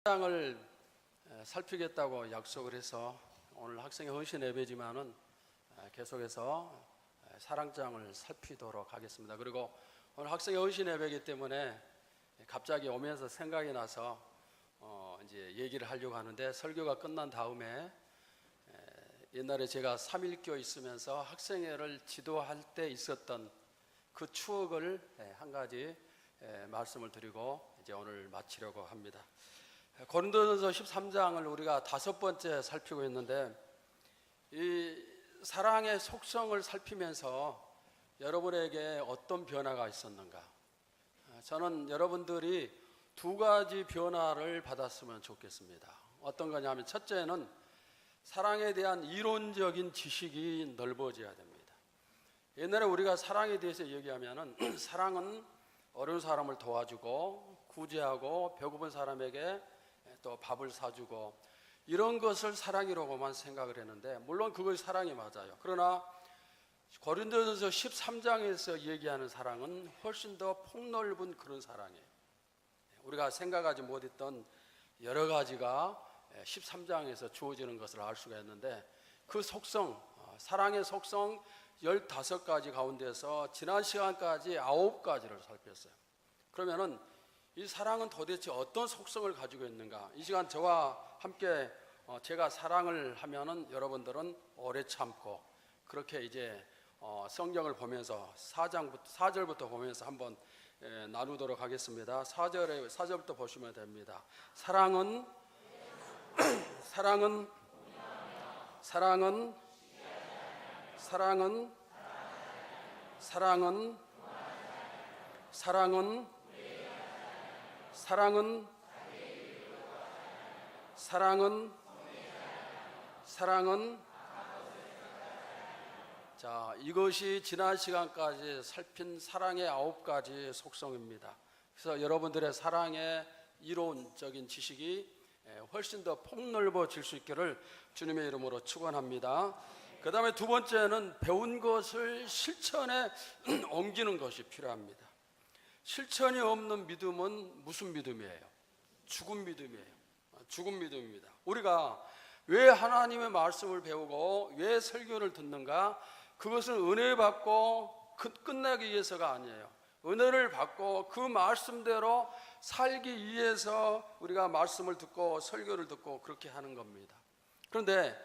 사랑을 살피겠다고 약속을 해서 오늘 학생의 헌신 예배지만은 계속해서 사랑장을 살피도록 하겠습니다. 그리고 오늘 학생의 헌신 예배이기 때문에 갑자기 오면서 생각이 나서 이제 얘기를 하려고 하는데, 설교가 끝난 다음에 옛날에 제가 3.1교 있으면서 학생회를 지도할 때 있었던 그 추억을 한 가지 말씀을 드리고 이제 오늘 마치려고 합니다. 고린도전서 13장을 우리가 5번째 살피고 있는데, 이 사랑의 속성을 살피면서 여러분에게 어떤 변화가 있었는가? 저는 여러분들이 2가지 변화를 받았으면 좋겠습니다. 어떤 거냐면, 첫째는 사랑에 대한 이론적인 지식이 넓어져야 됩니다. 옛날에 우리가 사랑에 대해서 얘기하면은 사랑은 어려운 사람을 도와주고 구제하고 배고픈 사람에게 또 밥을 사주고 이런 것을 사랑이라고만 생각을 했는데, 물론 그것이 사랑이 맞아요. 그러나 고린도전서 13장에서 얘기하는 사랑은 훨씬 더 폭넓은 그런 사랑이에요. 우리가 생각하지 못했던 여러 가지가 13장에서 주어지는 것을 알 수가 있는데, 그 속성, 사랑의 속성 15가지 가운데서 지난 시간까지 9가지를 살폈어요. 그러면은 이 사랑은 도대체 어떤 속성을 가지고 있는가? 이 시간 저와 함께 제가 사랑을 하면은 여러분들은 오래 참고, 그렇게 이제 성경을 보면서 4절부터 보면서 한번 나누도록 하겠습니다. 4절부터 보시면 됩니다. 사랑은 자, 이것이 지난 시간까지 살핀 사랑의 9가지 속성입니다. 그래서 여러분들의 사랑의 이론적인 지식이 훨씬 더 폭넓어질 수 있기를 주님의 이름으로 축원합니다. 그 다음에 2번째는 배운 것을 실천에 옮기는 것이 필요합니다. 실천이 없는 믿음은 무슨 믿음이에요? 죽은 믿음이에요. 죽은 믿음입니다. 우리가 왜 하나님의 말씀을 배우고 왜 설교를 듣는가? 그것은 은혜 받고 끝나기 위해서가 아니에요. 은혜를 받고 그 말씀대로 살기 위해서 우리가 말씀을 듣고 설교를 듣고 그렇게 하는 겁니다. 그런데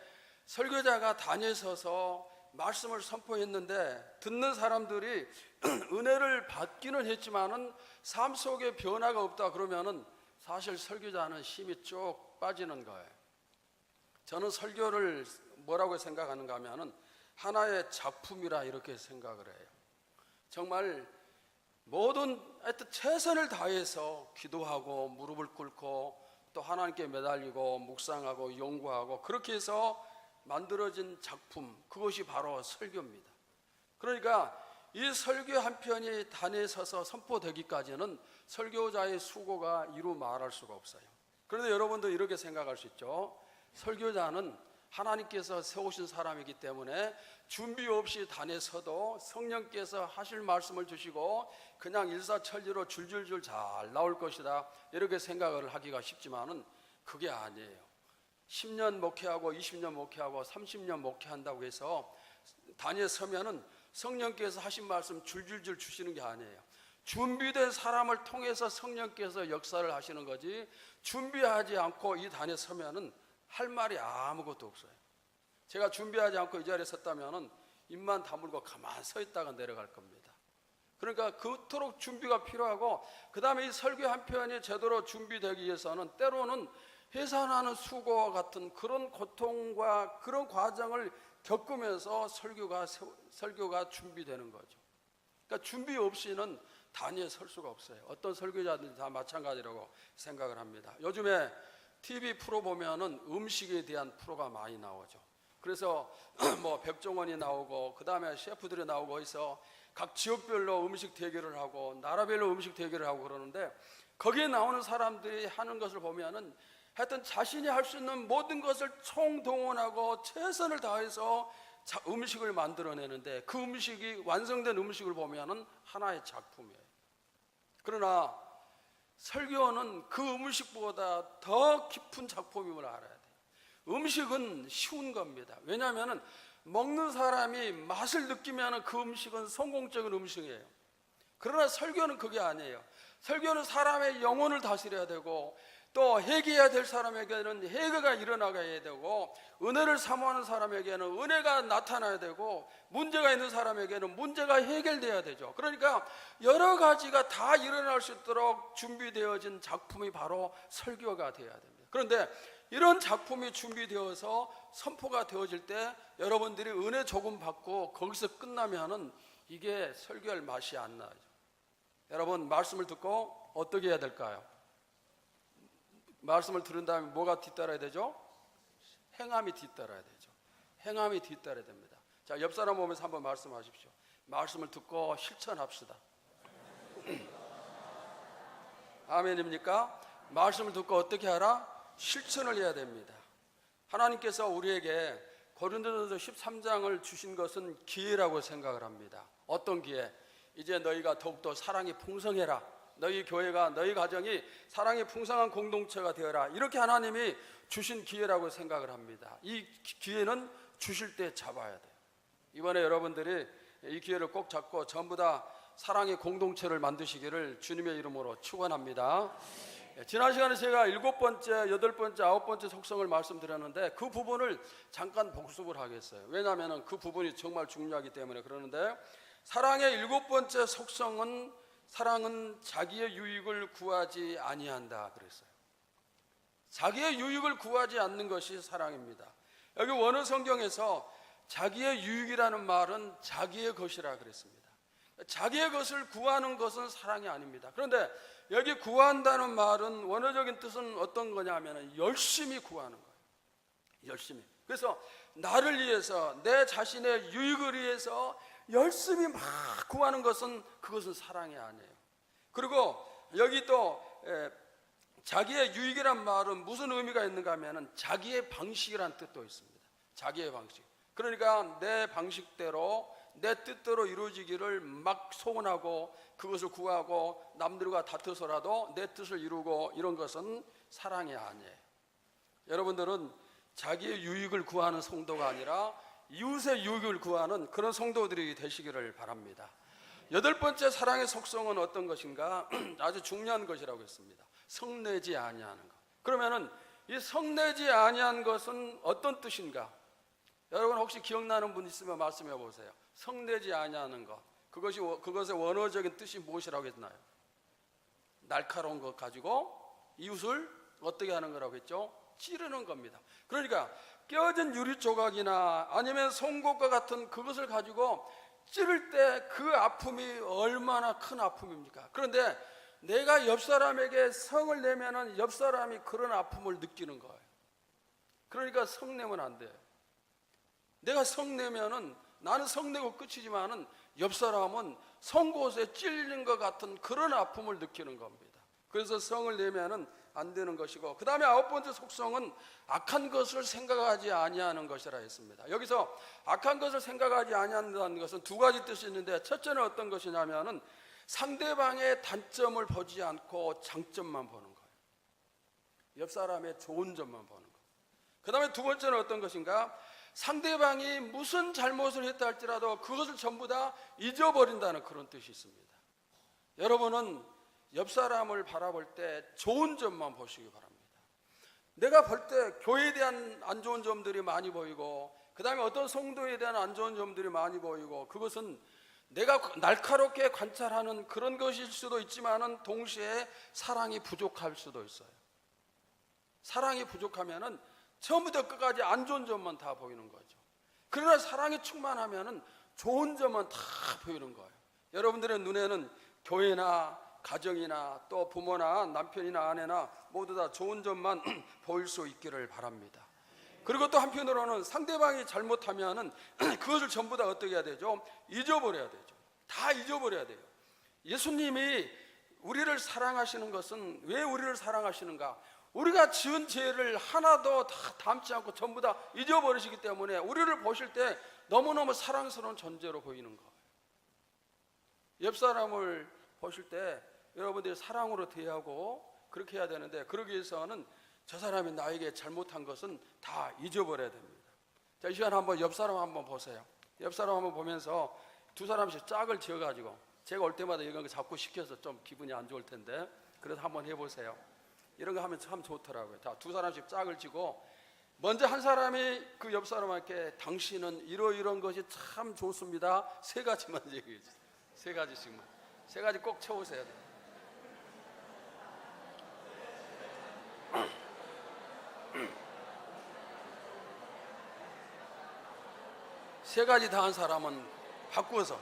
설교자가 단에 서서 말씀을 선포했는데 듣는 사람들이 은혜를 받기는 했지만은 삶 속에 변화가 없다 그러면은 사실 설교자는 힘이 쭉 빠지는 거예요. 저는 설교를 뭐라고 생각하는가 하면은 하나의 작품이라 이렇게 생각을 해요. 정말 모든 하여튼 최선을 다해서 기도하고 무릎을 꿇고 또 하나님께 매달리고 묵상하고 연구하고 그렇게 해서 만들어진 작품, 그것이 바로 설교입니다. 그러니까 이 설교 한 편이 단에 서서 선포되기까지는 설교자의 수고가 이루 말할 수가 없어요. 그런데 여러분도 이렇게 생각할 수 있죠. 설교자는 하나님께서 세우신 사람이기 때문에 준비 없이 단에 서도 성령께서 하실 말씀을 주시고 그냥 일사천리로 줄줄줄 잘 나올 것이다, 이렇게 생각을 하기가 쉽지만은 그게 아니에요. 10년 목회하고 20년 목회하고 30년 목회한다고 해서 단에 서면은 성령께서 하신 말씀 줄줄줄 주시는 게 아니에요. 준비된 사람을 통해서 성령께서 역사를 하시는 거지, 준비하지 않고 이 단에 서면은 할 말이 아무것도 없어요. 제가 준비하지 않고 이 자리에 섰다면은 입만 다물고 가만히 서 있다가 내려갈 겁니다. 그러니까 그토록 준비가 필요하고, 그 다음에 이 설교 한 편이 제대로 준비되기 위해서는 때로는 해산하는 수고와 같은 그런 고통과 그런 과정을 겪으면서 설교가 준비되는 거죠. 그러니까 준비 없이는 단위에 설 수가 없어요. 어떤 설교자들이 다 마찬가지라고 생각을 합니다. 요즘에 TV 프로 보면은 음식에 대한 프로가 많이 나오죠. 그래서 뭐 백종원이 나오고 그 다음에 셰프들이 나오고 해서 각 지역별로 음식 대결을 하고 나라별로 음식 대결을 하고 그러는데, 거기에 나오는 사람들이 하는 것을 보면은 하여튼 자신이 할 수 있는 모든 것을 총동원하고 최선을 다해서 음식을 만들어내는데, 그 음식이 완성된 음식을 보면은 하나의 작품이에요. 그러나 설교는 그 음식보다 더 깊은 작품임을 알아야 돼요. 음식은 쉬운 겁니다. 왜냐하면 먹는 사람이 맛을 느끼면 그 음식은 성공적인 음식이에요. 그러나 설교는 그게 아니에요. 설교는 사람의 영혼을 다스려야 되고, 또 회개해야 될 사람에게는 회개가 일어나야 되고, 은혜를 사모하는 사람에게는 은혜가 나타나야 되고, 문제가 있는 사람에게는 문제가 해결돼야 되죠. 그러니까 여러 가지가 다 일어날 수 있도록 준비되어진 작품이 바로 설교가 되어야 됩니다. 그런데 이런 작품이 준비되어서 선포가 되어질 때 여러분들이 은혜 조금 받고 거기서 끝나면은 이게 설교할 맛이 안 나죠. 여러분, 말씀을 듣고 어떻게 해야 될까요? 말씀을 들은 다음에 뭐가 뒤따라야 되죠? 행함이 뒤따라야 되죠. 행함이 뒤따라야 됩니다. 자, 옆 사람 보면서 한번 말씀하십시오. 말씀을 듣고 실천합시다. 아멘입니까? 말씀을 듣고 어떻게 하라? 실천을 해야 됩니다. 하나님께서 우리에게 고린도전서 13장을 주신 것은 기회라고 생각을 합니다. 어떤 기회? 이제 너희가 더욱더 사랑이 풍성해라. 너희 교회가, 너희 가정이 사랑이 풍성한 공동체가 되어라. 이렇게 하나님이 주신 기회라고 생각을 합니다. 이 기회는 주실 때 잡아야 돼요. 이번에 여러분들이 이 기회를 꼭 잡고 전부 다 사랑의 공동체를 만드시기를 주님의 이름으로 축원합니다. 지난 시간에 제가 7번째, 8번째, 9번째 속성을 말씀드렸는데 그 부분을 잠깐 복습을 하겠어요. 왜냐하면 그 부분이 정말 중요하기 때문에 그러는데, 사랑의 7번째 속성은 사랑은 자기의 유익을 구하지 아니한다 그랬어요. 자기의 유익을 구하지 않는 것이 사랑입니다. 여기 원어 성경에서 자기의 유익이라는 말은 자기의 것이라 그랬습니다. 자기의 것을 구하는 것은 사랑이 아닙니다. 그런데 여기 구한다는 말은 원어적인 뜻은 어떤 거냐면 열심히 구하는 거예요. 열심히. 그래서 나를 위해서, 내 자신의 유익을 위해서 열심히 막 구하는 것은, 그것은 사랑이 아니에요. 그리고 여기 또 자기의 유익이란 말은 무슨 의미가 있는가 하면 자기의 방식이란 뜻도 있습니다. 자기의 방식. 그러니까 내 방식대로, 내 뜻대로 이루어지기를 막 소원하고 그것을 구하고 남들과 다투서라도 내 뜻을 이루고, 이런 것은 사랑이 아니에요. 여러분들은 자기의 유익을 구하는 성도가 아니라 이웃의 유익을 구하는 그런 성도들이 되시기를 바랍니다. 8번째 사랑의 속성은 어떤 것인가? 아주 중요한 것이라고 했습니다. 성내지 아니하는 것. 그러면은 이 성내지 아니한 것은 어떤 뜻인가? 여러분 혹시 기억나는 분 있으면 말씀해 보세요. 성내지 아니하는 것, 그것의 원어적인 뜻이 무엇이라고 했나요? 날카로운 것 가지고 이웃을 어떻게 하는 거라고 했죠? 찌르는 겁니다. 그러니까 깨어진 유리 조각이나 아니면 송곳과 같은 그것을 가지고 찌를 때 그 아픔이 얼마나 큰 아픔입니까? 그런데 내가 옆 사람에게 성을 내면은 옆 사람이 그런 아픔을 느끼는 거예요. 그러니까 성내면 안 돼요. 내가 성내면은 나는 성내고 끝이지만은 옆 사람은 송곳에 찔린 것 같은 그런 아픔을 느끼는 겁니다. 그래서 성을 내면은 안 되는 것이고, 그 다음에 9번째 속성은 악한 것을 생각하지 아니하는 것이라 했습니다. 여기서 악한 것을 생각하지 아니한다는 것은 두 가지 뜻이 있는데, 첫째는 어떤 것이냐면은 상대방의 단점을 보지 않고 장점만 보는 거예요. 옆 사람의 좋은 점만 보는 거예요. 그 다음에 두 번째는 어떤 것인가? 상대방이 무슨 잘못을 했다 할지라도 그것을 전부 다 잊어버린다는 그런 뜻이 있습니다. 여러분은 옆 사람을 바라볼 때 좋은 점만 보시기 바랍니다. 내가 볼 때 교회에 대한 안 좋은 점들이 많이 보이고, 그 다음에 어떤 성도에 대한 안 좋은 점들이 많이 보이고, 그것은 내가 날카롭게 관찰하는 그런 것일 수도 있지만은 동시에 사랑이 부족할 수도 있어요. 사랑이 부족하면은 처음부터 끝까지 안 좋은 점만 다 보이는 거죠. 그러나 사랑이 충만하면은 좋은 점만 다 보이는 거예요. 여러분들의 눈에는 교회나 가정이나 또 부모나 남편이나 아내나 모두 다 좋은 점만 보일 수 있기를 바랍니다. 그리고 또 한편으로는 상대방이 잘못하면은 그것을 전부 다 어떻게 해야 되죠? 잊어버려야 되죠. 다 잊어버려야 돼요. 예수님이 우리를 사랑하시는 것은 왜 우리를 사랑하시는가? 우리가 지은 죄를 하나도 다 담지 않고 전부 다 잊어버리시기 때문에 우리를 보실 때 너무너무 사랑스러운 존재로 보이는 거예요. 옆 사람을 보실 때 여러분들이 사랑으로 대하고 그렇게 해야 되는데, 그러기 위해서는 저 사람이 나에게 잘못한 것은 다 잊어버려야 됩니다. 자, 이 시간 한번 옆 사람 한번 보세요. 옆 사람 한번 보면서 두 사람씩 짝을 지어가지고, 제가 올 때마다 이런 거 자꾸 시켜서 좀 기분이 안 좋을 텐데, 그래서 한번 해보세요. 이런 거 하면 참 좋더라고요. 자, 두 사람씩 짝을 지고, 먼저 한 사람이 그 옆 사람에게 당신은 이런 것이 참 좋습니다. 세 가지만 얘기해 주세요. 세 가지씩만. 세 가지 꼭 채우셔야 돼요. 세 가지 다 한 사람은 바꾸어서,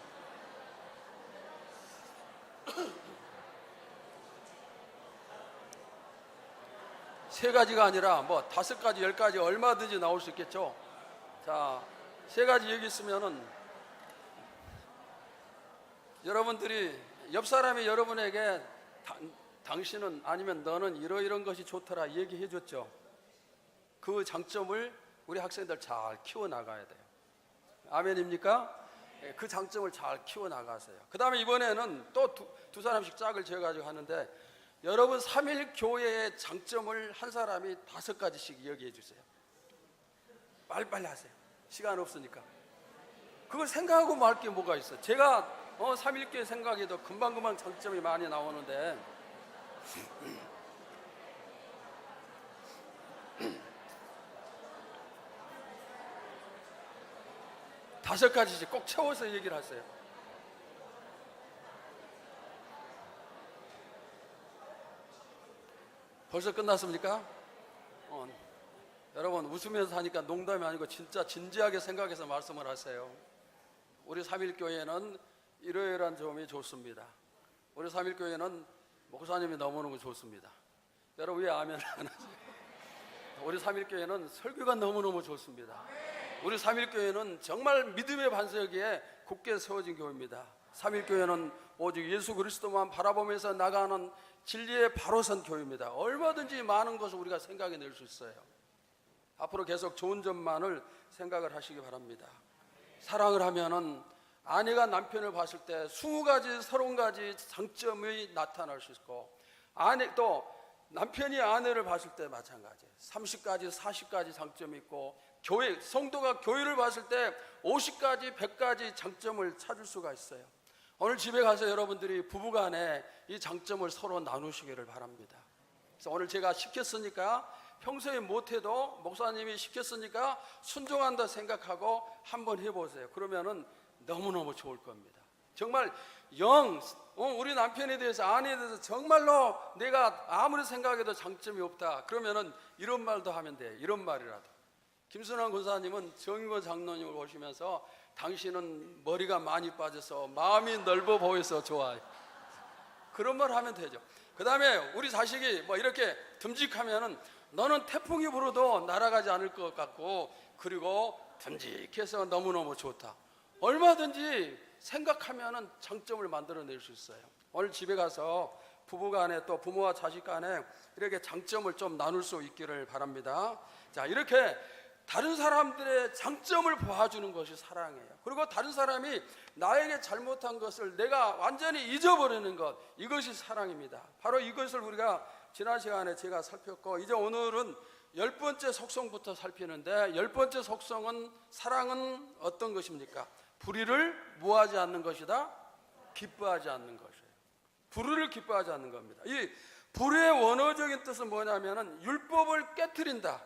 세 가지가 아니라 뭐 5가지, 10가지 얼마든지 나올 수 있겠죠. 자, 세 가지 얘기 있으면은 여러분들이, 옆 사람이 여러분에게 당신은 아니면 너는 이런 것이 좋더라 얘기해 줬죠. 그 장점을 우리 학생들 잘 키워나가야 돼요. 아멘입니까? 그 장점을 잘 키워나가세요. 그 다음에 이번에는 또 두 사람씩 짝을 지어가지고 하는데, 여러분 3일 교회의 장점을 한 사람이 5가지씩 얘기해 주세요. 빨리빨리 하세요. 시간 없으니까. 그걸 생각하고 말 게 뭐가 있어. 제가 3일 교회 생각해도 금방금방 장점이 많이 나오는데, 다섯 가지씩 꼭 채워서 얘기를 하세요. 벌써 끝났습니까? 여러분 웃으면서 하니까 농담이 아니고 진짜 진지하게 생각해서 말씀을 하세요. 우리 3일교회는 이러이러한 점이 좋습니다. 우리 3일교회는 목사님이 너무너무 좋습니다. 여러분 왜 아멘 안 하세요? 우리 3일교회는 설교가 너무너무 좋습니다. 우리 3일교회는 정말 믿음의 반석에 굳게 세워진 교회입니다. 3일교회는 오직 예수 그리스도만 바라보면서 나가는 진리의 바로 선 교회입니다. 얼마든지 많은 것을 우리가 생각해낼 수 있어요. 앞으로 계속 좋은 점만을 생각을 하시기 바랍니다. 사랑을 하면은 아내가 남편을 봤을 때 20가지, 30가지 장점이 나타날 수 있고, 또 남편이 아내를 봤을 때 마찬가지예요. 30가지, 40가지 장점이 있고, 성도가 교회를 봤을 때 50가지, 100가지 장점을 찾을 수가 있어요. 오늘 집에 가서 여러분들이 부부간에 이 장점을 서로 나누시기를 바랍니다. 그래서 오늘 제가 시켰으니까, 평소에 못해도 목사님이 시켰으니까 순종한다 생각하고 한번 해보세요. 그러면은 너무너무 좋을 겁니다. 정말 우리 남편에 대해서, 아내에 대해서 정말로 내가 아무리 생각해도 장점이 없다, 그러면은 이런 말도 하면 돼. 이런 말이라도. 김순환 권사님은 정의권 장로님을 보시면서 당신은 머리가 많이 빠져서 마음이 넓어 보여서 좋아요. 그런 말 하면 되죠. 그 다음에 우리 자식이 뭐 이렇게 듬직하면은 너는 태풍이 불어도 날아가지 않을 것 같고, 그리고 듬직해서 너무너무 좋다. 얼마든지 생각하면은 장점을 만들어낼 수 있어요. 오늘 집에 가서 부부간에 또 부모와 자식간에 이렇게 장점을 좀 나눌 수 있기를 바랍니다. 자, 이렇게 다른 사람들의 장점을 봐주는 것이 사랑이에요. 그리고 다른 사람이 나에게 잘못한 것을 내가 완전히 잊어버리는 것, 이것이 사랑입니다. 바로 이것을 우리가 지난 시간에 제가 살폈고, 이제 오늘은 10번째 속성부터 살피는데, 10번째 속성은, 사랑은 어떤 것입니까? 불의를 무하지 않는 것이다, 기뻐하지 않는 것이에요. 불의를 기뻐하지 않는 겁니다. 이 불의의 원어적인 뜻은 뭐냐면은 율법을 깨트린다,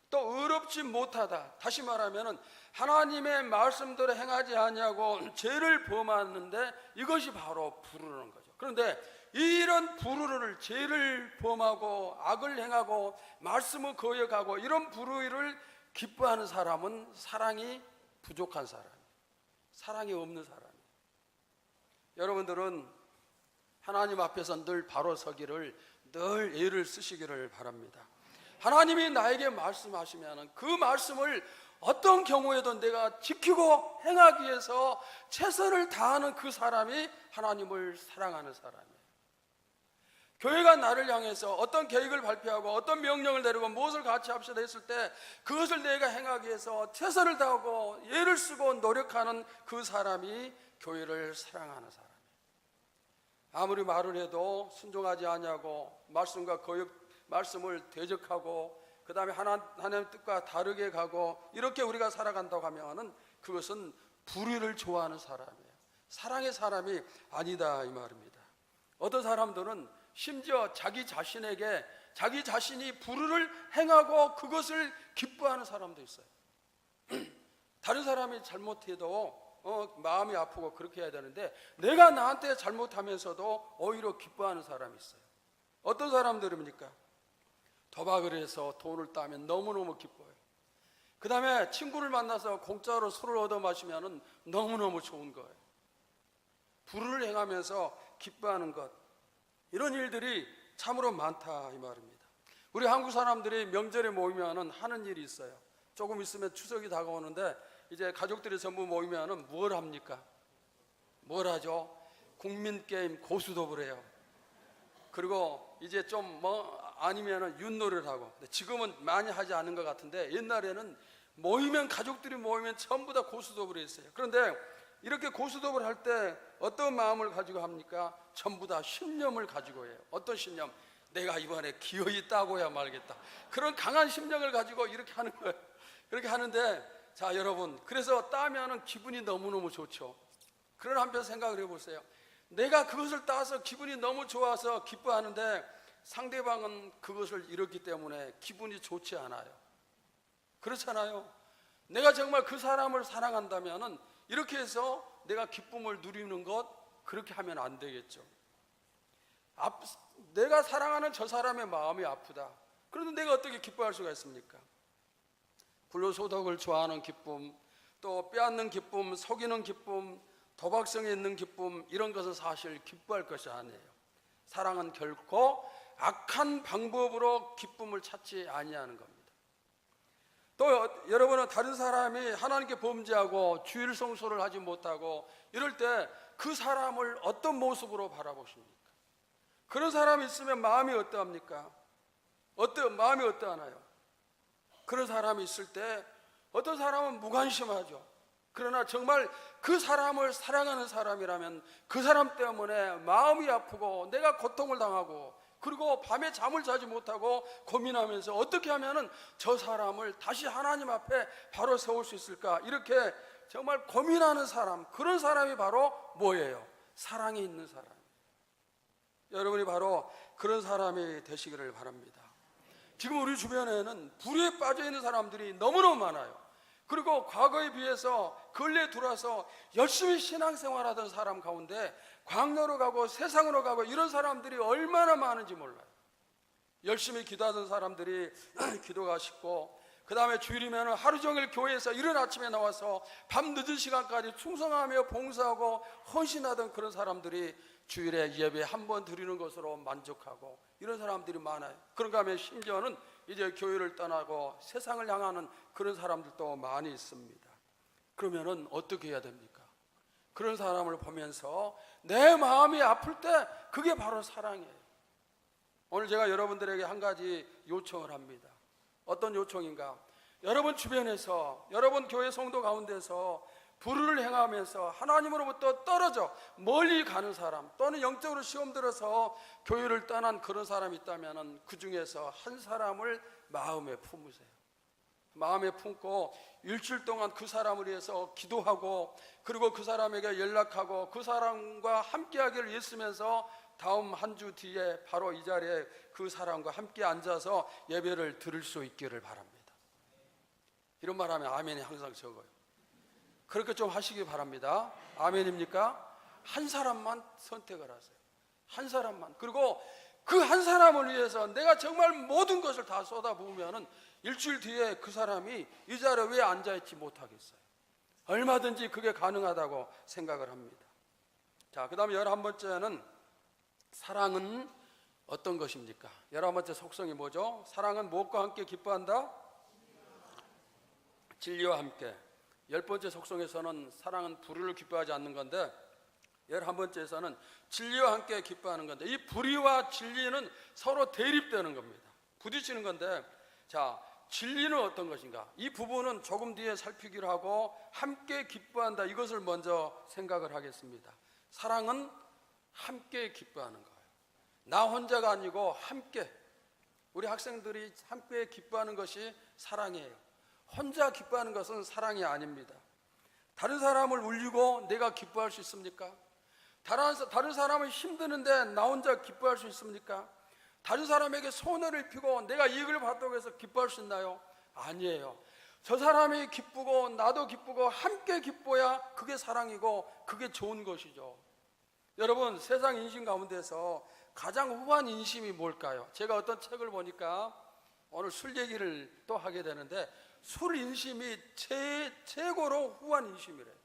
또 의롭지 못하다. 다시 말하면은 하나님의 말씀대로 행하지 아니하고 죄를 범하는데, 이것이 바로 불의라는 거죠. 그런데 이런 불의를, 죄를 범하고 악을 행하고 말씀을 거역하고 이런 불의를 기뻐하는 사람은 사랑이 부족한 사람이에요. 사랑이 없는 사람이에요. 여러분들은 하나님 앞에서 늘 바로 서기를, 늘 애를 쓰시기를 바랍니다. 하나님이 나에게 말씀하시면 그 말씀을 어떤 경우에도 내가 지키고 행하기 위해서 최선을 다하는 그 사람이 하나님을 사랑하는 사람이에요. 교회가 나를 향해서 어떤 계획을 발표하고 어떤 명령을 내리고 무엇을 같이 합시다 했을 때, 그것을 내가 행하기 위해서 최선을 다하고 애를 쓰고 노력하는 그 사람이 교회를 사랑하는 사람이에요. 아무리 말을 해도 순종하지 아니하고 말씀과 거역 말씀을 대적하고 그 다음에 하나님의 뜻과 다르게 가고 이렇게 우리가 살아간다고 하면은 그것은 불의를 좋아하는 사람이에요. 사랑의 사람이 아니다 이 말입니다. 어떤 사람들은 심지어 자기 자신에게 자기 자신이 불의를 행하고 그것을 기뻐하는 사람도 있어요. 다른 사람이 잘못해도 마음이 아프고 그렇게 해야 되는데 내가 나한테 잘못하면서도 오히려 기뻐하는 사람이 있어요. 어떤 사람들입니까? 도박을 해서 돈을 따면 너무너무 기뻐요. 그 다음에 친구를 만나서 공짜로 술을 얻어 마시면 너무너무 좋은 거예요. 불의를 행하면서 기뻐하는 것, 이런 일들이 참으로 많다 이 말입니다. 우리 한국 사람들이 명절에 모이면 하는 일이 있어요. 조금 있으면 추석이 다가오는데 이제 가족들이 전부 모이면 뭘 합니까? 뭘 하죠? 국민게임 고수톱을 해요. 그리고 이제 좀 아니면은 윷놀이를 하고. 지금은 많이 하지 않은 것 같은데 옛날에는 모이면 가족들이 모이면 전부 다 고수톱을 했어요. 그런데 이렇게 고수톱을 할 때 어떤 마음을 가지고 합니까? 전부 다 신념을 가지고 해요. 어떤 신념? 내가 이번에 기어이 따고야 말겠다. 그런 강한 심령을 가지고 이렇게 하는 거예요. 그렇게 하는데 자 여러분, 그래서 따면은 기분이 너무너무 좋죠. 그런 한편 생각을 해보세요. 내가 그것을 따서 기분이 너무 좋아서 기뻐하는데 상대방은 그것을 잃었기 때문에 기분이 좋지 않아요. 그렇잖아요. 내가 정말 그 사람을 사랑한다면은 이렇게 해서 내가 기쁨을 누리는 것, 그렇게 하면 안 되겠죠. 내가 사랑하는 저 사람의 마음이 아프다. 그런데 내가 어떻게 기뻐할 수가 있습니까? 불로소득을 좋아하는 기쁨, 또 빼앗는 기쁨, 속이는 기쁨, 도박성에 있는 기쁨, 이런 것은 사실 기뻐할 것이 아니에요. 사랑은 결코 악한 방법으로 기쁨을 찾지 아니하는 겁니다. 또 여러분은 다른 사람이 하나님께 범죄하고 주일 성소를 하지 못하고 이럴 때 그 사람을 어떤 모습으로 바라보십니까? 그런 사람이 있으면 마음이 어떠합니까? 마음이 어떠하나요? 그런 사람이 있을 때 어떤 사람은 무관심하죠. 그러나 정말 그 사람을 사랑하는 사람이라면 그 사람 때문에 마음이 아프고 내가 고통을 당하고 그리고 밤에 잠을 자지 못하고 고민하면서 어떻게 하면 저 사람을 다시 하나님 앞에 바로 세울 수 있을까, 이렇게 정말 고민하는 사람, 그런 사람이 바로 뭐예요? 사랑이 있는 사람. 여러분이 바로 그런 사람이 되시기를 바랍니다. 지금 우리 주변에는 불의에 빠져 있는 사람들이 너무너무 많아요. 그리고 과거에 비해서 근래에 들어와서 열심히 신앙생활하던 사람 가운데 광야로 가고 세상으로 가고 이런 사람들이 얼마나 많은지 몰라요. 열심히 기도하던 사람들이 기도가 쉽고, 그 다음에 주일이면 하루 종일 교회에서 이른 아침에 나와서 밤 늦은 시간까지 충성하며 봉사하고 헌신하던 그런 사람들이 주일에 예배 한 번 드리는 것으로 만족하고 이런 사람들이 많아요. 그런가 하면 심지어는 이제 교회를 떠나고 세상을 향하는 그런 사람들도 많이 있습니다. 그러면은 어떻게 해야 됩니까? 그런 사람을 보면서 내 마음이 아플 때 그게 바로 사랑이에요. 오늘 제가 여러분들에게 한 가지 요청을 합니다. 어떤 요청인가? 여러분 주변에서, 여러분 교회 성도 가운데서 불의를 행하면서 하나님으로부터 떨어져 멀리 가는 사람, 또는 영적으로 시험 들어서 교회를 떠난 그런 사람이 있다면 그 중에서 한 사람을 마음에 품으세요. 마음에 품고 일주일 동안 그 사람을 위해서 기도하고, 그리고 그 사람에게 연락하고 그 사람과 함께하기를 애쓰면서 다음 한 주 뒤에 바로 이 자리에 그 사람과 함께 앉아서 예배를 드릴 수 있기를 바랍니다. 이런 말하면 아멘이 항상 적어요. 그렇게 좀 하시기 바랍니다. 아멘입니까? 한 사람만 선택을 하세요. 한 사람만. 그리고 그 한 사람을 위해서 내가 정말 모든 것을 다 쏟아부으면은 일주일 뒤에 그 사람이 이 자리에 왜 앉아있지 못하겠어요? 얼마든지 그게 가능하다고 생각을 합니다. 자, 그 다음에 11번째는 사랑은 어떤 것입니까? 11번째 속성이 뭐죠? 사랑은 무엇과 함께 기뻐한다? 진리와 함께. 10번째 속성에서는 사랑은 불의를 기뻐하지 않는 건데, 11번째에서는 진리와 함께 기뻐하는 건데, 이 불의와 진리는 서로 대립되는 겁니다. 부딪히는 건데, 자, 진리는 어떤 것인가? 이 부분은 조금 뒤에 살피기로 하고 함께 기뻐한다, 이것을 먼저 생각을 하겠습니다. 사랑은 함께 기뻐하는 거예요. 나 혼자가 아니고 함께, 우리 학생들이 함께 기뻐하는 것이 사랑이에요. 혼자 기뻐하는 것은 사랑이 아닙니다. 다른 사람을 울리고 내가 기뻐할 수 있습니까? 다른 사람은 힘드는데 나 혼자 기뻐할 수 있습니까? 다른 사람에게 손해를 입히고 내가 이익을 받다고 해서 기뻐할 수 있나요? 아니에요. 저 사람이 기쁘고 나도 기쁘고 함께 기뻐야 그게 사랑이고 그게 좋은 것이죠. 여러분, 세상 인심 가운데서 가장 후한 인심이 뭘까요? 제가 어떤 책을 보니까 오늘 술 얘기를 또 하게 되는데, 술 인심이 최고로 후한 인심이래요.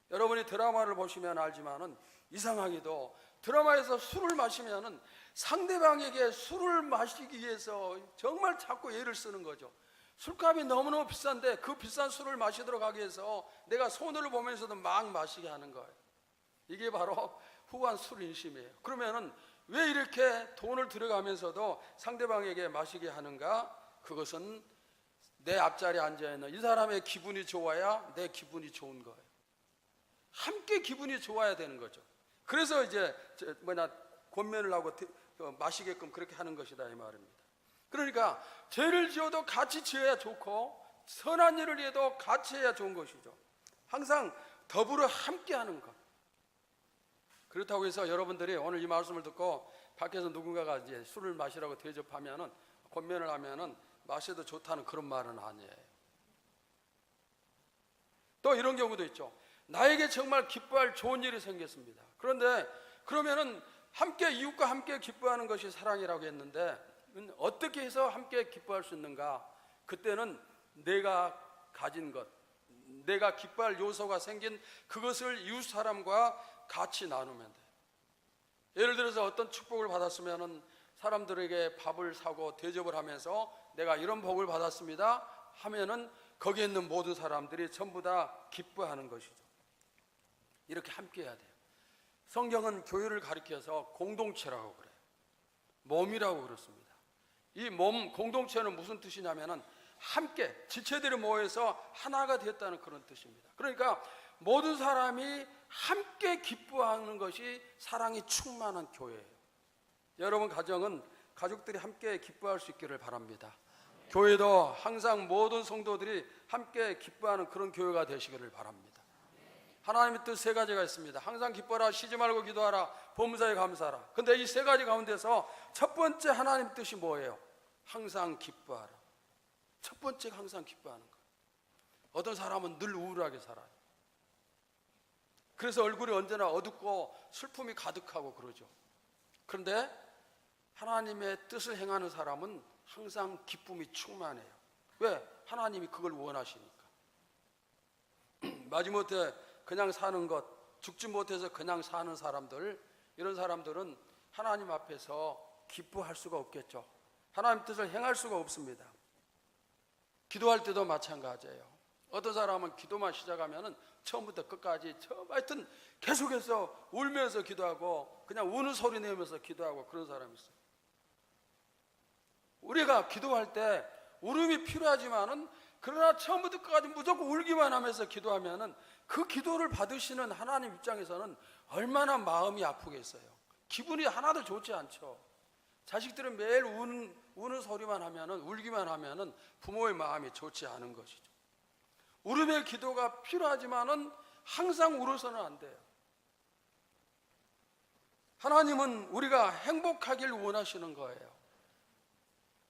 여러분이 드라마를 보시면 알지만은 이상하게도 드라마에서 술을 마시면은 상대방에게 술을 마시기 위해서 정말 자꾸 애를 쓰는 거죠. 술값이 너무너무 비싼데 그 비싼 술을 마시도록 하기 위해서 내가 손해를 보면서도 막 마시게 하는 거예요. 이게 바로 후한 술 인심이에요. 그러면은 왜 이렇게 돈을 들여가면서도 상대방에게 마시게 하는가? 그것은 내 앞자리에 앉아있는 이 사람의 기분이 좋아야 내 기분이 좋은 거예요. 함께 기분이 좋아야 되는 거죠. 그래서 이제 권면을 하고 마시게끔 그렇게 하는 것이다 이 말입니다. 그러니까 죄를 지어도 같이 지어야 좋고 선한 일을 해도 같이 해야 좋은 것이죠. 항상 더불어 함께 하는 것. 그렇다고 해서 여러분들이 오늘 이 말씀을 듣고 밖에서 누군가가 이제 술을 마시라고 대접하면은, 권면을 하면은 마셔도 좋다는 그런 말은 아니에요. 또 이런 경우도 있죠. 나에게 정말 기뻐할 좋은 일이 생겼습니다. 그런데 그러면은 함께, 이웃과 함께 기뻐하는 것이 사랑이라고 했는데 어떻게 해서 함께 기뻐할 수 있는가? 그때는 내가 가진 것, 내가 기뻐할 요소가 생긴 그것을 이웃 사람과 같이 나누면 돼요. 예를 들어서 어떤 축복을 받았으면은 사람들에게 밥을 사고 대접을 하면서 내가 이런 복을 받았습니다 하면은 거기에 있는 모든 사람들이 전부 다 기뻐하는 것이죠. 이렇게 함께 해야 돼요. 성경은 교회를 가리켜서 공동체라고 그래요. 몸이라고 그렇습니다. 이 몸, 공동체는 무슨 뜻이냐면은 함께 지체들이 모여서 하나가 됐다는 그런 뜻입니다. 그러니까 모든 사람이 함께 기뻐하는 것이 사랑이 충만한 교회예요. 여러분 가정은 가족들이 함께 기뻐할 수 있기를 바랍니다. 교회도 항상 모든 성도들이 함께 기뻐하는 그런 교회가 되시기를 바랍니다. 하나님의 뜻 세 가지가 있습니다. 항상 기뻐라, 쉬지 말고 기도하라, 범사에 감사하라. 근데 이 세 가지 가운데서 첫 번째 하나님 뜻이 뭐예요? 항상 기뻐하라. 첫 번째가 항상 기뻐하는 거예요. 어떤 사람은 늘 우울하게 살아요. 그래서 얼굴이 언제나 어둡고 슬픔이 가득하고 그러죠. 그런데 하나님의 뜻을 행하는 사람은 항상 기쁨이 충만해요. 왜? 하나님이 그걸 원하시니까. 마지못해 그냥 사는 것, 죽지 못해서 그냥 사는 사람들, 이런 사람들은 하나님 앞에서 기뻐할 수가 없겠죠. 하나님 뜻을 행할 수가 없습니다. 기도할 때도 마찬가지예요. 어떤 사람은 기도만 시작하면은 처음부터 끝까지 하여튼 계속해서 울면서 기도하고 그냥 우는 소리 내면서 기도하고 그런 사람이 있어요. 우리가 기도할 때 울음이 필요하지만은 그러나 처음부터 끝까지 무조건 울기만 하면서 기도하면은 그 기도를 받으시는 하나님 입장에서는 얼마나 마음이 아프겠어요. 기분이 하나도 좋지 않죠. 자식들은 매일 우는 소리만 하면은, 울기만 하면은 부모의 마음이 좋지 않은 것이죠. 울음의 기도가 필요하지만은 항상 울어서는 안 돼요. 하나님은 우리가 행복하길 원하시는 거예요.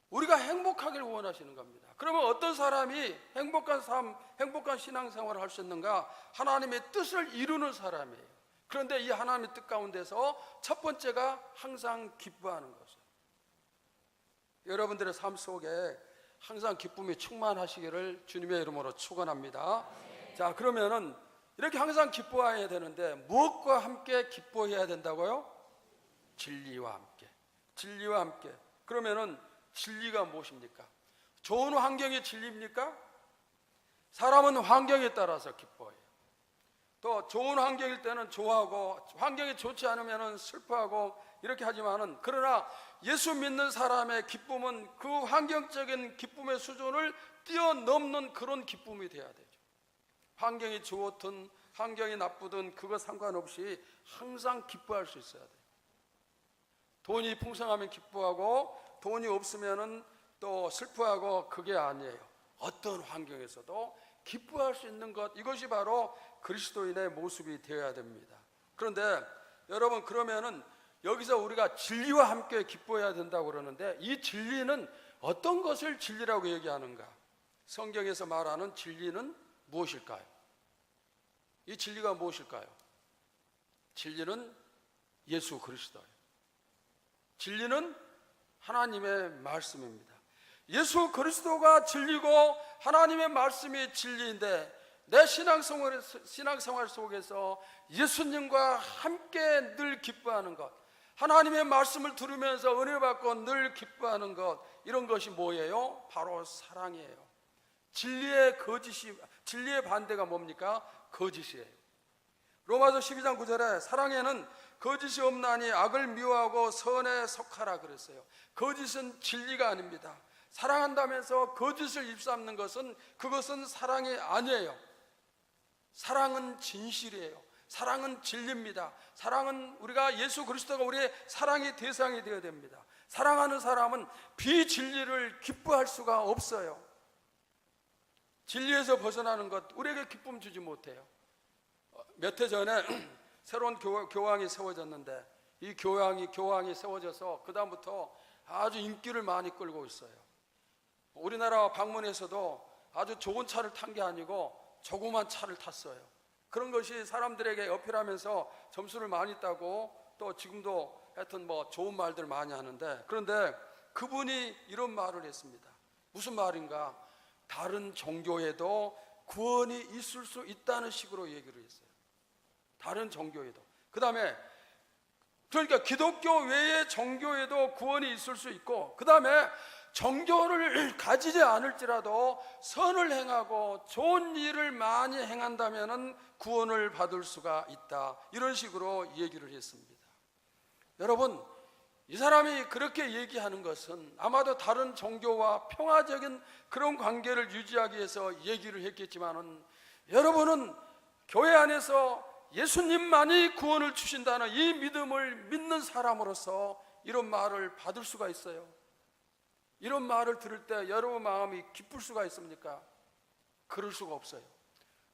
우리가 행복하길 원하시는 겁니다. 그러면 어떤 사람이 행복한 삶, 행복한 신앙생활을 할 수 있는가? 하나님의 뜻을 이루는 사람이에요. 그런데 이 하나님의 뜻 가운데서 첫 번째가 항상 기뻐하는 것이에요. 여러분들의 삶 속에 항상 기쁨이 충만하시기를 주님의 이름으로 축원합니다. 자, 그러면은 이렇게 항상 기뻐해야 되는데 무엇과 함께 기뻐해야 된다고요? 진리와 함께. 진리와 함께. 그러면은 진리가 무엇입니까? 좋은 환경이 진리입니까? 사람은 환경에 따라서 기뻐해요. 또 좋은 환경일 때는 좋아하고 환경이 좋지 않으면 슬퍼하고 이렇게 하지만은, 그러나 예수 믿는 사람의 기쁨은 그 환경적인 기쁨의 수준을 뛰어넘는 그런 기쁨이 돼야 되죠. 환경이 좋든 환경이 나쁘든 그거 상관없이 항상 기뻐할 수 있어야 돼요. 돈이 풍성하면 기뻐하고 돈이 없으면은 또 슬퍼하고, 그게 아니에요. 어떤 환경에서도 기뻐할 수 있는 것, 이것이 바로 그리스도인의 모습이 되어야 됩니다. 그런데 여러분, 그러면은 여기서 우리가 진리와 함께 기뻐해야 된다고 그러는데, 이 진리는 어떤 것을 진리라고 얘기하는가? 성경에서 말하는 진리는 무엇일까요? 이 진리가 무엇일까요? 진리는 예수 그리스도예요. 진리는 하나님의 말씀입니다. 예수 그리스도가 진리고 하나님의 말씀이 진리인데, 내 신앙생활 속에서 예수님과 함께 늘 기뻐하는 것, 하나님의 말씀을 들으면서 은혜 받고 늘 기뻐하는 것, 이런 것이 뭐예요? 바로 사랑이에요. 진리의 반대가 뭡니까? 거짓이에요. 로마서 12장 9절에 사랑에는 거짓이 없나니 악을 미워하고 선에 속하라 그랬어요. 거짓은 진리가 아닙니다. 사랑한다면서 거짓을 입삼는 것은, 그것은 사랑이 아니에요. 사랑은 진실이에요. 사랑은 진리입니다. 사랑은, 우리가 예수 그리스도가 우리의 사랑의 대상이 되어야 됩니다. 사랑하는 사람은 비진리를 기뻐할 수가 없어요. 진리에서 벗어나는 것, 우리에게 기쁨 주지 못해요. 몇 해 전에 새로운 교황이 세워졌는데, 이 교황이 세워져서 그 다음부터 아주 인기를 많이 끌고 있어요. 우리나라 방문에서도 아주 좋은 차를 탄 게 아니고 조그만 차를 탔어요. 그런 것이 사람들에게 어필하면서 점수를 많이 따고, 또 지금도 하여튼 뭐 좋은 말들 많이 하는데, 그런데 그분이 이런 말을 했습니다. 무슨 말인가? 다른 종교에도 구원이 있을 수 있다는 식으로 얘기를 했어요. 다른 종교에도. 그 다음에, 그러니까 기독교 외의 종교에도 구원이 있을 수 있고, 그 다음에 종교를 가지지 않을지라도 선을 행하고 좋은 일을 많이 행한다면 구원을 받을 수가 있다, 이런 식으로 얘기를 했습니다. 여러분, 이 사람이 그렇게 얘기하는 것은 아마도 다른 종교와 평화적인 그런 관계를 유지하기 위해서 얘기를 했겠지만은, 여러분은 교회 안에서 예수님만이 구원을 주신다는 이 믿음을 믿는 사람으로서 이런 말을 받을 수가 있어요. 이런 말을 들을 때 여러분 마음이 기쁠 수가 있습니까? 그럴 수가 없어요.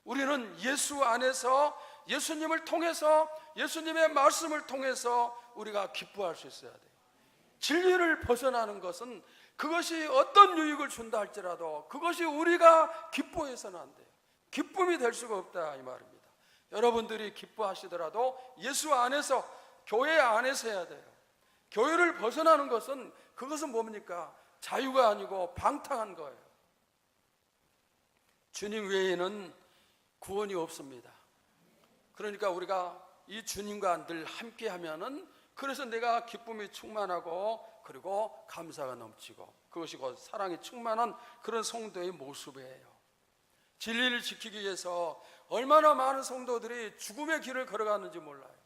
우리는 예수 안에서, 예수님을 통해서, 예수님의 말씀을 통해서 우리가 기뻐할 수 있어야 돼요. 진리를 벗어나는 것은, 그것이 어떤 유익을 준다 할지라도 그것이 우리가 기뻐해서는 안 돼요. 기쁨이 될 수가 없다, 이 말입니다. 여러분들이 기뻐하시더라도 예수 안에서, 교회 안에서 해야 돼요. 교회를 벗어나는 것은, 그것은 뭡니까? 자유가 아니고 방탕한 거예요. 주님 외에는 구원이 없습니다. 그러니까 우리가 이 주님과 늘 함께 하면은, 그래서 내가 기쁨이 충만하고, 그리고 감사가 넘치고, 그것이 곧 사랑이 충만한 그런 성도의 모습이에요. 진리를 지키기 위해서 얼마나 많은 성도들이 죽음의 길을 걸어가는지 몰라요.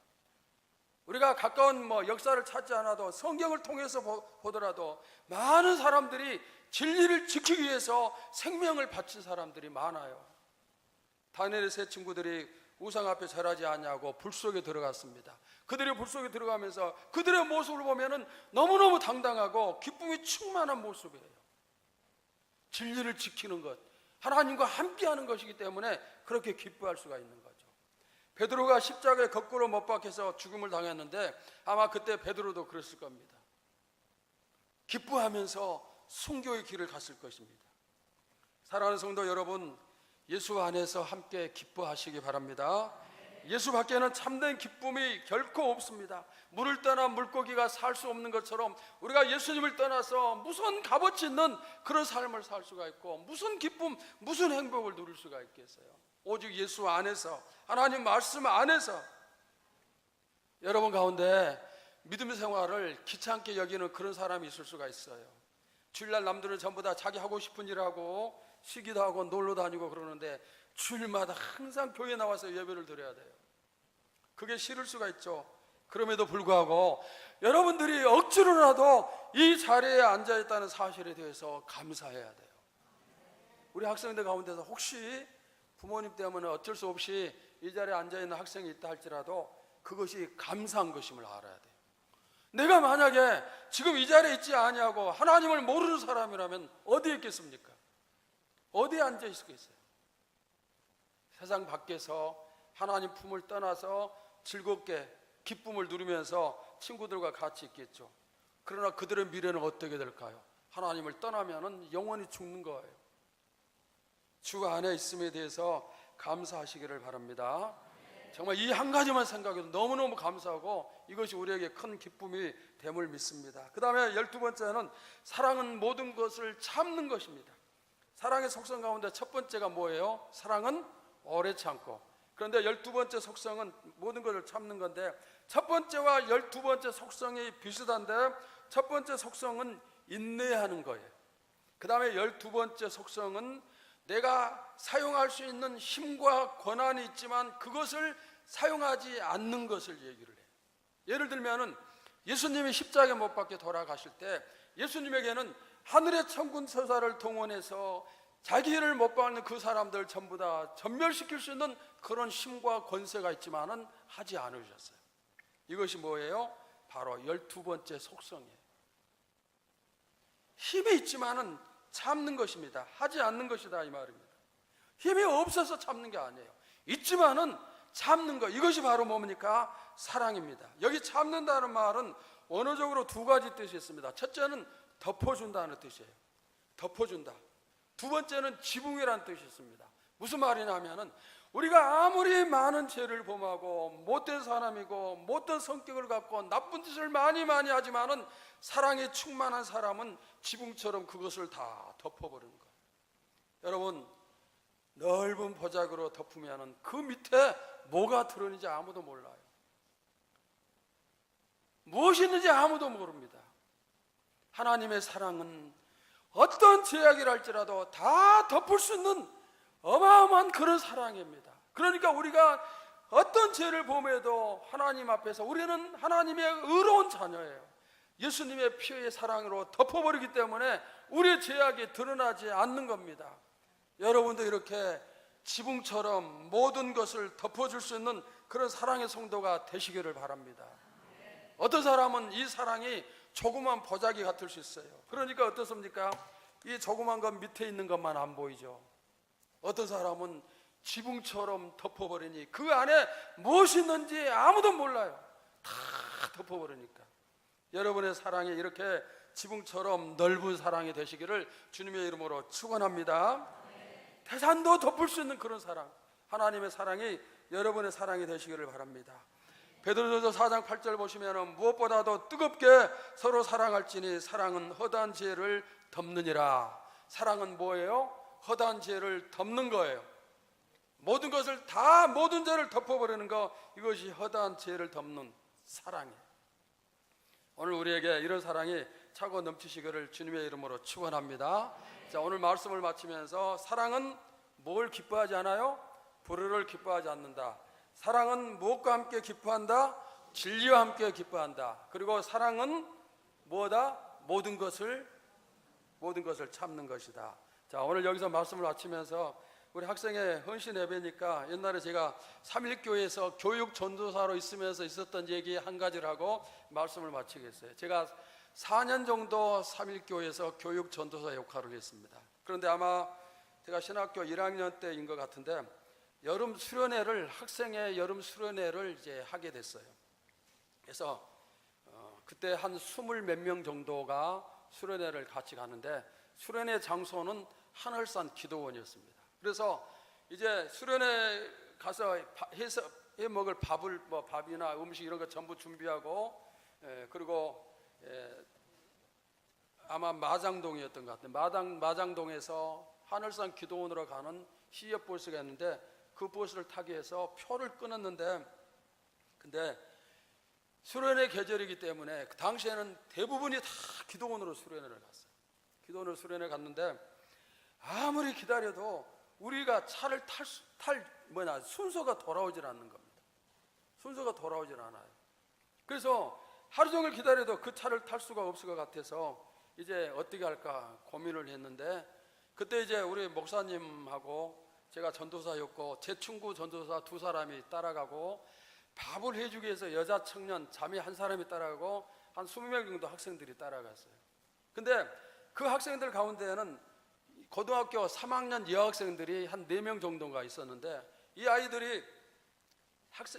우리가 가까운 역사를 찾지 않아도 성경을 통해서 보더라도 많은 사람들이 진리를 지키기 위해서 생명을 바친 사람들이 많아요. 다니엘의 세 친구들이 우상 앞에 절하지 않냐고 불 속에 들어갔습니다. 그들이 불 속에 들어가면서 그들의 모습을 보면은 너무너무 당당하고 기쁨이 충만한 모습이에요. 진리를 지키는 것, 하나님과 함께하는 것이기 때문에 그렇게 기뻐할 수가 있는 거죠. 베드로가 십자가에 거꾸로 못 박혀서 죽음을 당했는데, 아마 그때 베드로도 그랬을 겁니다. 기뻐하면서 순교의 길을 갔을 것입니다. 사랑하는 성도 여러분, 예수 안에서 함께 기뻐하시기 바랍니다. 예수 밖에는 참된 기쁨이 결코 없습니다. 물을 떠나 물고기가 살 수 없는 것처럼, 우리가 예수님을 떠나서 무슨 값어치 있는 그런 삶을 살 수가 있고, 무슨 기쁨, 무슨 행복을 누릴 수가 있겠어요? 오직 예수 안에서, 하나님 말씀 안에서. 여러분 가운데 믿음 생활을 귀찮게 여기는 그런 사람이 있을 수가 있어요. 주일날 남들은 전부 다 자기 하고 싶은 일하고 쉬기도 하고 놀러 다니고 그러는데, 주일마다 항상 교회에 나와서 예배를 드려야 돼요. 그게 싫을 수가 있죠. 그럼에도 불구하고 여러분들이 억지로라도 이 자리에 앉아있다는 사실에 대해서 감사해야 돼요. 우리 학생들 가운데서 혹시 부모님 때문에 어쩔 수 없이 이 자리에 앉아있는 학생이 있다 할지라도 그것이 감사한 것임을 알아야 돼요. 내가 만약에 지금 이 자리에 있지 아니하고 하나님을 모르는 사람이라면 어디에 있겠습니까? 어디에 앉아 있겠어요? 세상 밖에서 하나님 품을 떠나서 즐겁게 기쁨을 누리면서 친구들과 같이 있겠죠. 그러나 그들의 미래는 어떻게 될까요? 하나님을 떠나면 영원히 죽는 거예요. 주 안에 있음에 대해서 감사하시기를 바랍니다. 정말 이 한 가지만 생각해도 너무너무 감사하고 이것이 우리에게 큰 기쁨이 됨을 믿습니다. 그 다음에 12번째는 사랑은 모든 것을 참는 것입니다. 사랑의 속성 가운데 첫 번째가 뭐예요? 사랑은 오래 참고. 그런데 12번째 속성은 모든 것을 참는 건데 첫 번째와 12번째 속성이 비슷한데 첫 번째 속성은 인내하는 거예요. 그 다음에 12번째 속성은 내가 사용할 수 있는 힘과 권한이 있지만 그것을 사용하지 않는 것을 얘기를 해요. 예를 들면은 예수님이 십자가에 못 박혀 돌아가실 때 예수님에게는 하늘의 천군 천사를 동원해서 자기 일을 못 받는 그 사람들 전부 다 전멸시킬 수 있는 그런 힘과 권세가 있지만은 하지 않으셨어요. 이것이 뭐예요? 바로 12번째 속성이에요. 힘이 있지만은 참는 것입니다. 하지 않는 것이다 이 말입니다. 힘이 없어서 참는 게 아니에요. 있지만은 참는 것, 이것이 바로 뭡니까? 사랑입니다. 여기 참는다는 말은 원어적으로 두 가지 뜻이 있습니다. 첫째는 덮어준다는 뜻이에요. 덮어준다. 두 번째는 지붕이라는 뜻이 있습니다. 무슨 말이냐면은 우리가 아무리 많은 죄를 범하고 못된 사람이고 못된 성격을 갖고 나쁜 짓을 많이 하지만은 사랑에 충만한 사람은 지붕처럼 그것을 다 덮어버리는 거예요. 여러분, 넓은 보자기로 덮으면은 그 밑에 뭐가 들어있는지 아무도 몰라요. 무엇이 있는지 아무도 모릅니다. 하나님의 사랑은 어떤 죄악이랄지라도 다 덮을 수 있는 어마어마한 그런 사랑입니다. 그러니까 우리가 어떤 죄를 범해도 하나님 앞에서 우리는 하나님의 의로운 자녀예요. 예수님의 피의 사랑으로 덮어버리기 때문에 우리의 죄악이 드러나지 않는 겁니다. 여러분도 이렇게 지붕처럼 모든 것을 덮어줄 수 있는 그런 사랑의 성도가 되시기를 바랍니다. 어떤 사람은 이 사랑이 조그만 보자기 같을 수 있어요. 그러니까 어떻습니까? 이 조그만 것 밑에 있는 것만 안 보이죠. 어떤 사람은 지붕처럼 덮어버리니 그 안에 무엇이 있는지 아무도 몰라요. 다 덮어버리니까. 여러분의 사랑이 이렇게 지붕처럼 넓은 사랑이 되시기를 주님의 이름으로 축원합니다. 태산도 덮을 수 있는 그런 사랑, 하나님의 사랑이 여러분의 사랑이 되시기를 바랍니다. 베드로전서 4장 8절 보시면 무엇보다도 뜨겁게 서로 사랑할지니 사랑은 허다한 죄를 덮느니라. 사랑은 뭐예요? 허다한 죄를 덮는 거예요. 모든 것을 다 모든 죄를 덮어버리는 거, 이것이 허다한 죄를 덮는 사랑이에요. 오늘 우리에게 이런 사랑이 차고 넘치시기를 주님의 이름으로 축원합니다. 자, 오늘 말씀을 마치면서 사랑은 뭘 기뻐하지 않아요? 불의를 기뻐하지 않는다. 사랑은 무엇과 함께 기뻐한다? 진리와 함께 기뻐한다. 그리고 사랑은 뭐다? 모든 것을 참는 것이다. 자, 오늘 여기서 말씀을 마치면서 우리 학생의 헌신 예배니까 옛날에 제가 3.1교회에서 교육 전도사로 있으면서 있었던 얘기 한 가지를 하고 말씀을 마치겠어요. 제가 4년 정도 3.1교회에서 교육 전도사 역할을 했습니다. 그런데 아마 제가 신학교 1학년 때인 것 같은데 여름 수련회를, 학생의 여름 수련회를 이제 하게 됐어요. 그래서 그때 한 20 몇 명 정도가 수련회를 같이 가는데 수련회 장소는 하늘산 기도원이었습니다. 그래서 이제 수련회 가서 해서 해 먹을 밥을 밥이나 음식 이런 거 전부 준비하고 그리고 아마 마장동이었던 것 같아요. 마장동에서 하늘산 기도원으로 가는 시외 버스가 있는데 그 버스를 타기 위해서 표를 끊었는데 근데 수련회 계절이기 때문에 그 당시에는 대부분이 다 기도원으로 수련회를 갔어요. 기도원으로 수련회 갔는데 아무리 기다려도 우리가 차를 순서가 돌아오질 않는 겁니다. 순서가 돌아오질 않아요. 그래서 하루 종일 기다려도 그 차를 탈 수가 없을 것 같아서 이제 어떻게 할까 고민을 했는데 그때 이제 우리 목사님하고 제가 전도사였고 제 친구 전도사 2사람이 따라가고 밥을 해주기 위해서 여자 청년 자매 1사람이 따라가고 한 20명 정도 학생들이 따라갔어요. 근데 그 학생들 가운데에는 고등학교 3학년 여학생들이 한 4명 정도가 있었는데 이 아이들이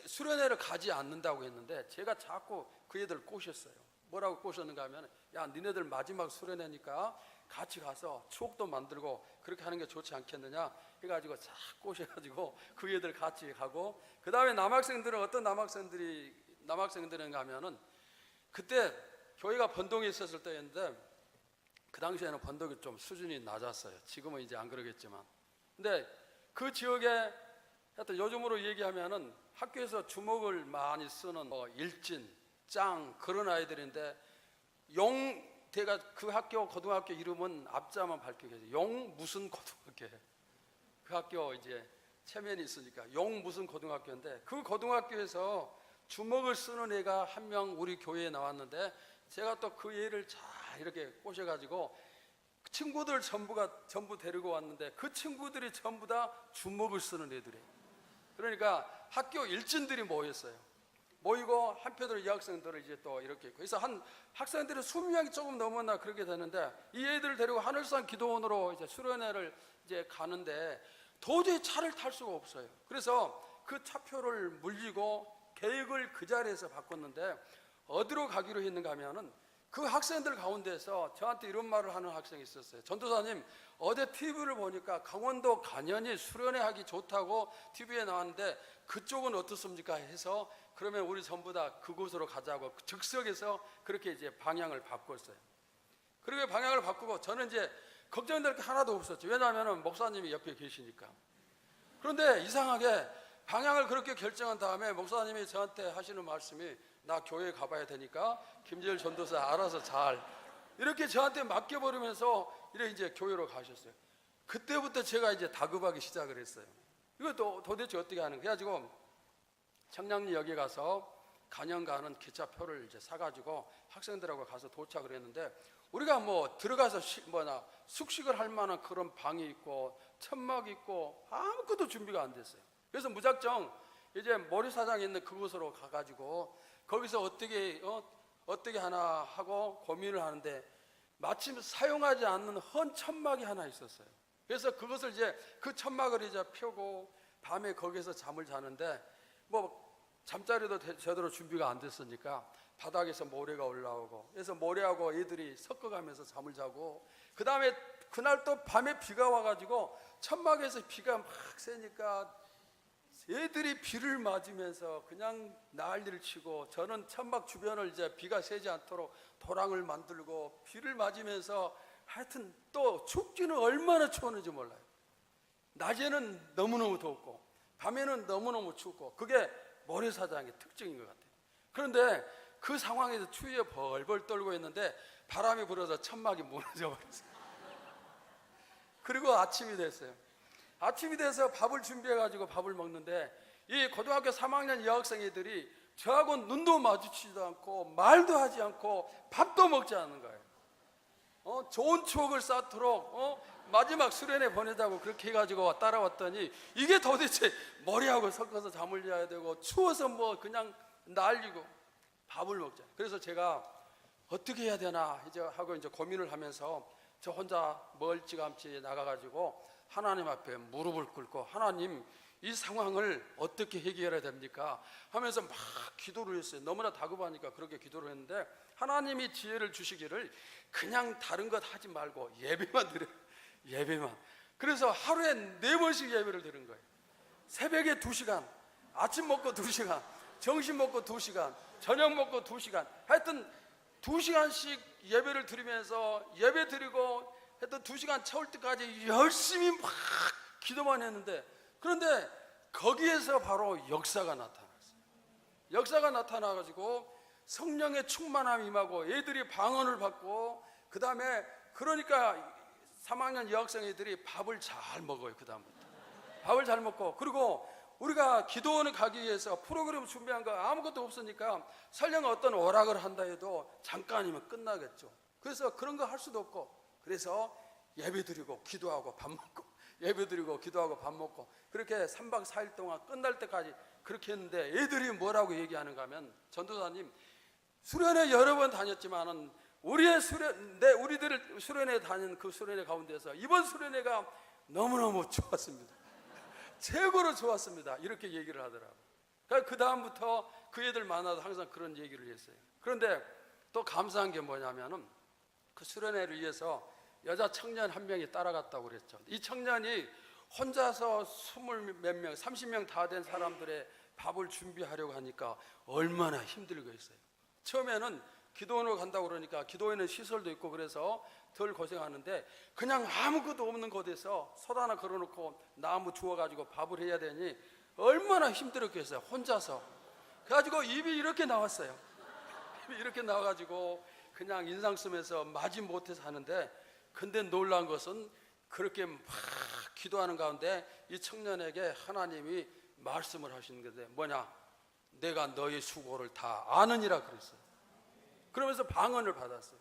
수련회를 가지 않는다고 했는데 제가 자꾸 그 애들 꼬셨어요. 뭐라고 꼬셨는가 하면 야 니네들 마지막 수련회니까 같이 가서 추억도 만들고 그렇게 하는 게 좋지 않겠느냐 해가지고 쫙 꼬셔가지고 그 애들 같이 가고, 그 다음에 남학생들은 어떤 남학생들인가 하면은 그때 교회가 번동에 있었을 때였는데 그 당시에는 번동이 좀 수준이 낮았어요. 지금은 이제 안 그러겠지만. 근데 그 지역에 하여튼 요즘으로 얘기하면은 학교에서 주먹을 많이 쓰는 일진, 짱 그런 아이들인데 대가 그 학교 고등학교 이름은 앞자만 밝히게 해서 용 무슨 고등학교예요. 그 학교 이제 체면이 있으니까 용 무슨 고등학교인데 그 고등학교에서 주먹을 쓰는 애가 한 명 우리 교회에 나왔는데 제가 또 그 애를 잘 이렇게 꼬셔가지고 친구들 전부 데리고 왔는데 그 친구들이 전부 다 주먹을 쓰는 애들이에요. 그러니까 학교 일진들이 모이고 한편으로 여학생들을 이제 또 이렇게 그래서 한 학생들이 20명이 조금 넘었나 그렇게 되는데 이 애들을 데리고 하늘산 기도원으로 이제 수련회를 이제 가는데 도저히 차를 탈 수가 없어요. 그래서 그 차표를 물리고 계획을 그 자리에서 바꿨는데 어디로 가기로 했는가 하면은 그 학생들 가운데서 저한테 이런 말을 하는 학생이 있었어요. 전도사님, 어제 TV를 보니까 강원도 간연히 수련회 하기 좋다고 TV에 나왔는데 그쪽은 어떻습니까? 해서 그러면 우리 전부 다 그곳으로 가자고 즉석에서 그렇게 이제 방향을 바꿨어요. 그렇게 방향을 바꾸고 저는 이제 걱정될 게 하나도 없었죠. 왜냐하면 목사님이 옆에 계시니까. 그런데 이상하게 방향을 그렇게 결정한 다음에 목사님이 저한테 하시는 말씀이 나 교회 가봐야 되니까 김재열 전도사 알아서 잘 이렇게 저한테 맡겨버리면서 이렇게 이제 교회로 가셨어요. 그때부터 제가 이제 다급하기 시작을 했어요. 이거 도대체 어떻게 하는 거야? 그래가지고 청량리역에 가서 간영 가는 기차표를 이제 사가지고 학생들하고 가서 도착을 했는데 우리가 뭐 들어가서 숙식을 할 만한 그런 방이 있고 천막이 있고 아무것도 준비가 안 됐어요. 그래서 무작정 이제 모래사장에 있는 그곳으로 가가지고 거기서 어떻게 하나 하고 고민을 하는데 마침 사용하지 않는 헌 천막이 하나 있었어요. 그래서 그것을 이제 그 천막을 이제 펴고 밤에 거기서 잠을 자는데 뭐 잠자리도 제대로 준비가 안 됐으니까 바닥에서 모래가 올라오고 그래서 모래하고 애들이 섞어가면서 잠을 자고 그 다음에 그날 또 밤에 비가 와가지고 천막에서 비가 막 새니까 애들이 비를 맞으면서 그냥 난리를 치고 저는 천막 주변을 이제 비가 새지 않도록 도랑을 만들고 비를 맞으면서 하여튼 또 춥지는 얼마나 추웠는지 몰라요. 낮에는 너무너무 덥고 밤에는 너무너무 춥고 그게 모래사장의 특징인 것 같아요. 그런데 그 상황에서 추위에 벌벌 떨고 있는데 바람이 불어서 천막이 무너져 버렸어요. 그리고 아침이 됐어요. 아침이 돼서 밥을 준비해가지고 밥을 먹는데 이 고등학교 3학년 여학생애들이 저하고 눈도 마주치지도 않고 말도 하지 않고 밥도 먹지 않는 거예요. 좋은 추억을 쌓도록 마지막 수련회 보내자고 그렇게 해가지고 따라왔더니 이게 도대체 머리하고 섞어서 잠을 자야 되고 추워서 뭐 그냥 날리고 밥을 먹자. 그래서 제가 어떻게 해야 되나 이제 하고 이제 고민을 하면서 저 혼자 멀찌감치 나가가지고 하나님 앞에 무릎을 꿇고 하나님 이 상황을 어떻게 해결해야 됩니까? 하면서 막 기도를 했어요. 너무나 다급하니까 그렇게 기도를 했는데 하나님이 지혜를 주시기를 그냥 다른 것 하지 말고 예배만 드려. 예배만. 그래서 하루에 4번씩 예배를 드린 거예요. 새벽에 2시간, 아침 먹고 2시간, 점심 먹고 2시간, 저녁 먹고 2시간. 하여튼 2시간씩 예배를 드리면서 예배 드리고 하여튼 2시간 채울 때까지 열심히 막 기도만 했는데 그런데 거기에서 바로 역사가 나타났어요. 역사가 나타나가지고 성령의 충만함이 임하고 애들이 방언을 받고 그 다음에 그러니까 3학년 여학생 애들이 밥을 잘 먹어요. 그 다음부터 밥을 잘 먹고 그리고 우리가 기도원을 가기 위해서 프로그램 준비한 거 아무것도 없으니까 설령 어떤 오락을 한다 해도 잠깐이면 끝나겠죠. 그래서 그런 거 할 수도 없고 그래서 예배 드리고 기도하고 밥 먹고 예배드리고 기도하고 밥 먹고 그렇게 3박 4일 동안 끝날 때까지 그렇게 했는데 애들이 뭐라고 얘기하는가 하면 전도사님 수련회 여러 번 다녔지만은 우리들 수련회 다닌 그 수련회 가운데서 이번 수련회가 너무너무 좋았습니다. 최고로 좋았습니다. 이렇게 얘기를 하더라고요. 그러니까 그 다음부터 그 애들 만나도 항상 그런 얘기를 했어요. 그런데 또 감사한 게 뭐냐면은 그 수련회를 위해서 여자 청년 한 명이 따라갔다고 그랬죠. 이 청년이 혼자서 20몇 명, 30명 다 된 사람들의 밥을 준비하려고 하니까 얼마나 힘들겠어요. 처음에는 기도원으로 간다고 그러니까 기도원에는 시설도 있고 그래서 덜 고생하는데 그냥 아무것도 없는 곳에서 솥 하나 걸어놓고 나무 주워가지고 밥을 해야 되니 얼마나 힘들었겠어요. 혼자서. 그래가지고 입이 이렇게 나왔어요. 입이 이렇게 나와가지고 그냥 인상 쓰면서 마지 못해서 하는데 근데 놀라운 것은 그렇게 막 기도하는 가운데 이 청년에게 하나님이 말씀을 하시는 건데 뭐냐? 내가 너의 수고를 다 아느니라 그랬어요. 그러면서 방언을 받았어요.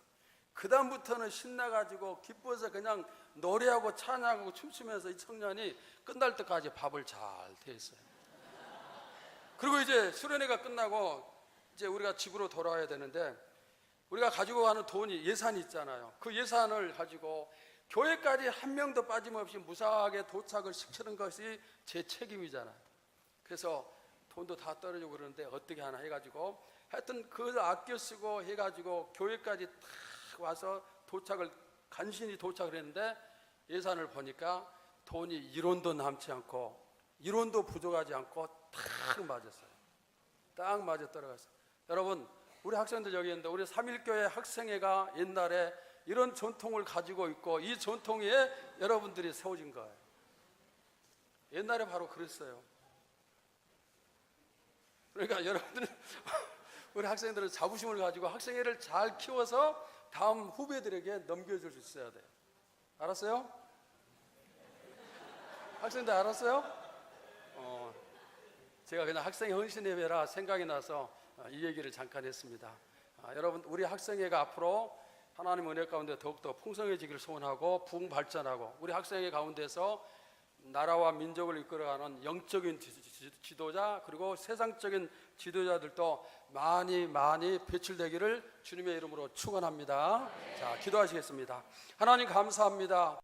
그 다음부터는 신나가지고 기뻐서 그냥 노래하고 찬양하고 춤추면서 이 청년이 끝날 때까지 밥을 잘 대했어요. 그리고 이제 수련회가 끝나고 이제 우리가 집으로 돌아와야 되는데 우리가 가지고 가는 돈이 예산이 있잖아요. 그 예산을 가지고 교회까지 한 명도 빠짐없이 무사하게 도착을 시키는 것이 제 책임이잖아요. 그래서 돈도 다 떨어지고 그러는데 어떻게 하나 해가지고 하여튼 그걸 아껴 쓰고 해가지고 교회까지 탁 와서 간신히 도착을 했는데 예산을 보니까 돈이 1원도 남지 않고 1원도 부족하지 않고 딱 맞았어요. 딱 맞아 떨어갔어요. 여러분 우리 학생들 여기 있는데 우리 3.1교회 학생회가 옛날에 이런 전통을 가지고 있고 이 전통에 여러분들이 세워진 거예요. 옛날에 바로 그랬어요. 그러니까 여러분들은 우리 학생들은 자부심을 가지고 학생회를 잘 키워서 다음 후배들에게 넘겨줄 수 있어야 돼요. 알았어요? 학생들 알았어요? 제가 그냥 학생회 헌신예배라 생각이 나서 이 얘기를 잠깐 했습니다. 여러분 우리 학생회가 앞으로 하나님 은혜 가운데 더욱더 풍성해지기를 소원하고 부흥 발전하고 우리 학생회 가운데서 나라와 민족을 이끌어가는 영적인 지도자 그리고 세상적인 지도자들도 많이 배출되기를 주님의 이름으로 축원합니다. 자, 기도하시겠습니다. 하나님 감사합니다.